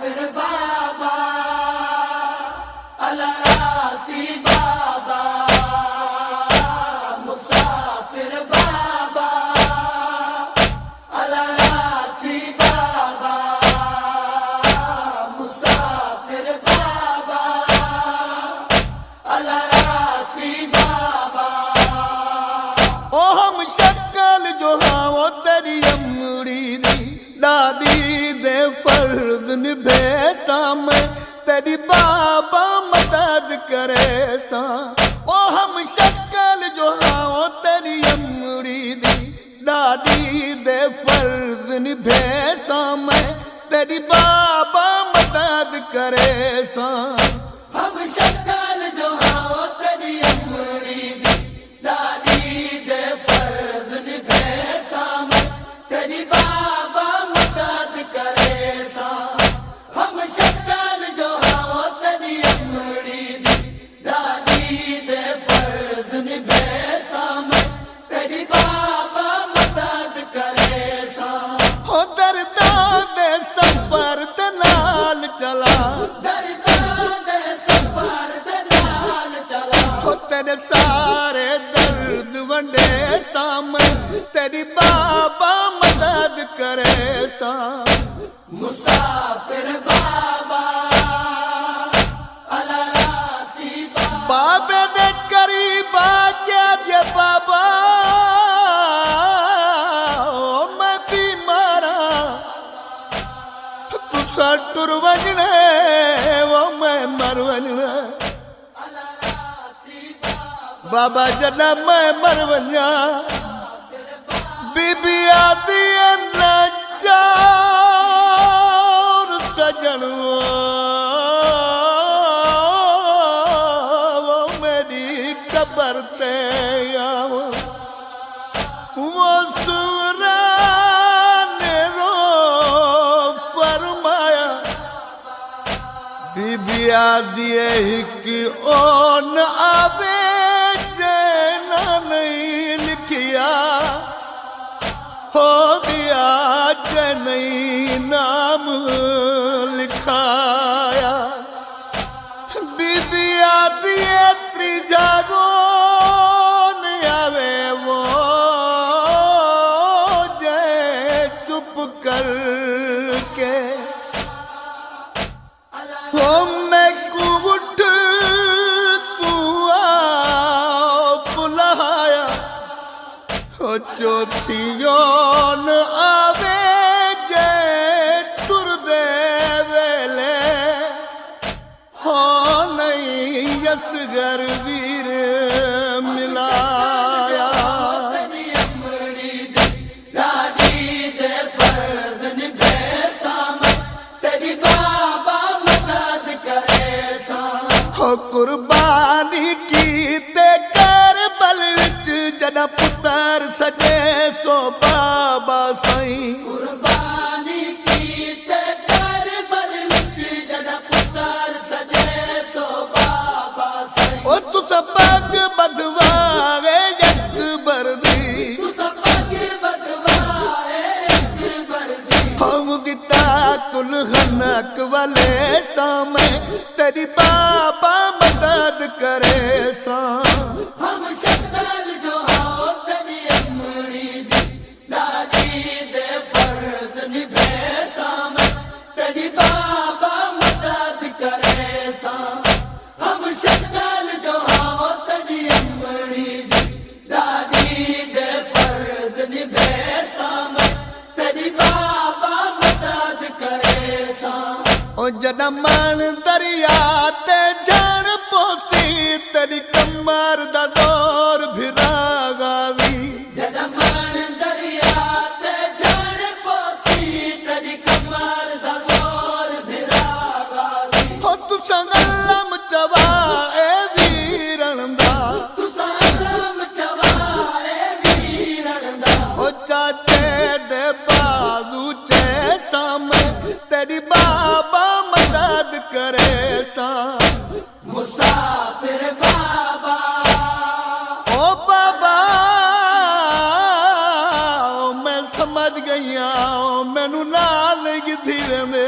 मुसाफिर बाबा अलरासी बाबा मुसाफिर बाबा अलरासी बाबा मुसाफिर बाबा अलरासी बाबा। ओ हम शक्ल जो हाँ वो तेरी अमड़ी दी दादी दे फर्ज निभे सा मैं तेरी बाबा मदद करे सा। ओ हम शक्ल जो हाँ वो तेरी अमड़ी दी दादी दे फर्ज निभे सा मैं तेरी बाबा मदद करे सा। हम शक्ल जो हाँ वो तेरी अमड़ी दी दादी दे फर्ज निभे सा मैं तेरी बाबा मदद करे सा। हम शक्ल जो हाँ वो तेरी अमड़ी दी दादी दे फर्ज निभे सा मैं तेरी बाबा मदद करे सा। हो दर्दा दे सफर ते नाल चला हो तेरे सारे दर्द वंडे साम तेरी बाबा मदद करे सा। मुसाफिर बाबा अलरासी बाबा बाबे दे करीब आके जे बाबा ओ मैं बीमारा तुसा टुर वजने वो मैं मर वजना बाबा जना मैं मर वञा बीबी आदि नचार सजन वो मेरी कबर ते आओ वो सूरा ने रो फरमाया बीबी आदि हिक ओन आवे नहीं लिखिया हो गया नहीं नाम लिखाया बीबी आदि त्री जागो नहीं आवे वो जय चुप कर के हो मैं कुट चौथियों आवे जे तुर दे वेले हो नहीं यसगर वीर मिलाया। दादी दे फर्ज निभे सा मैं तेरी बाबा मदद करे सा। हो कुर्बानी की ते करबल विच जदा पुत्र सजे सो बाबा साईं कुर्बानी की ते करबल विच जदा पुत्र सजे सो बाबा साईं। ओ तुस पग बदवाए अकबर दी तुस पग बदवाए अकबर दी हम दिता तुलहनक वाले सामे तेरी बाबा मदद करे सा। हम शक्ल जो हाँ तेरी अमड़ी दी दादी दे फर्ज निभे सा मैं तेरी बाबा मदद करे सा। हम शक्ल जो हाँ तेरी अमड़ी दी दादी दे फर्ज निभे सा मैं तेरी बाबा मदद करे सा। ओ जदा मान दरिया ते जान पोसी तेरी कमर दा दौर भिरा गावी जदा मान दरिया ते जान पोसी तेरी कमर दा दौर भिरा गावी। हो तू संगलम चवाए वीरण दा तू सालम चवाए वीरण दा ओ चाचे दे बाजू चे सामे तेरी बाबा मदद करे सा। मुसाफिर बाबा ओ बाबा मैं समझ गई मैनू नाल नहीं थी वेंदे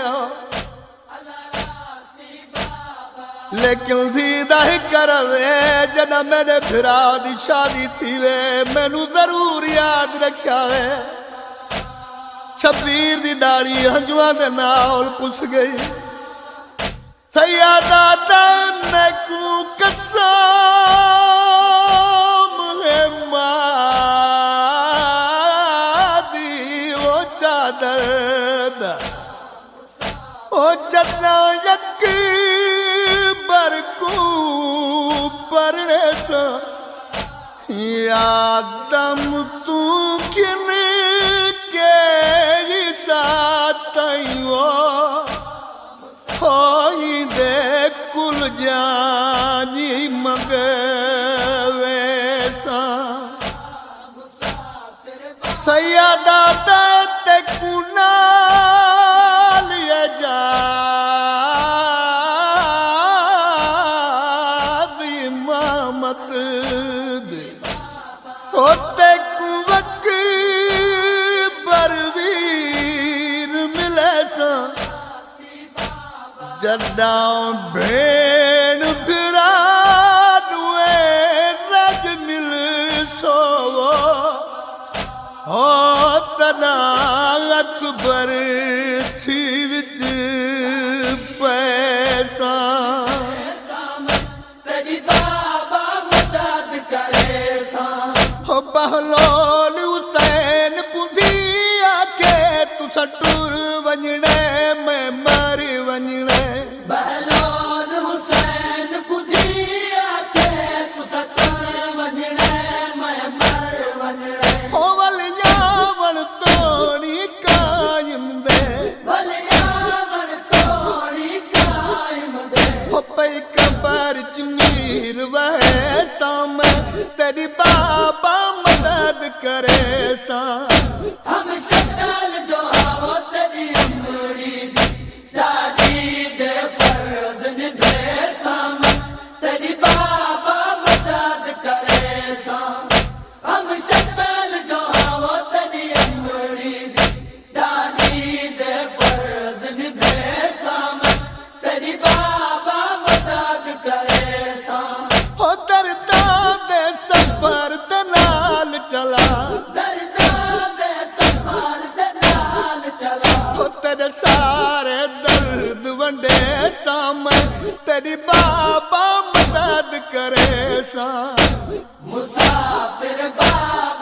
लेकिन दीदा ही करवे जदा मेरे फिरा दी शादी थी वे मैनू जरूर याद रखा वे शबीर दी दाढ़ी हंजुआ दे नाल पुस गई सैयदा तैनकू कसम है मादी ओ चादर दा ओ जन्ना यकी बरकू परने सा यादम तू किन के साथ होई दे कुल जानी मगवे सा सैयदा ते कुना लिए जा मत दे होते कुवक बरवीर मिले सा जदा भेण फिरा दुए रज मिल सोवो हो तना अकबर थी विच पैसा तेरी बाबा मदद करे सा हो बहलोल हुसैन कुंदी आके तुसा टुर वञणे मैं मर वञणे बहलोल हुसैन कुदी आके तुसा टुर वञणे मैं मर वञणे हो वलियावण तोड़ी कायम दे वलियावण तोड़ी कायम दे हो पई कबर च नीर वहे सामे तेरी बाबा मदद करे सा हम शक्ल जो हो तेरी अमरी दी दादी दे फर्ज निभे साम तेरी बाबा मदद करे सा हम शक्ल जो हो तेरी अमरी दी दादी दे फर्ज निभे साम तेरी बाबा मदद करे सा हो दर्दा दे सफर दे नाल चला हो तेरे सारे दर्द वंडे सामे तेरी बाबा मदद करे सा मुसाफिर बाबा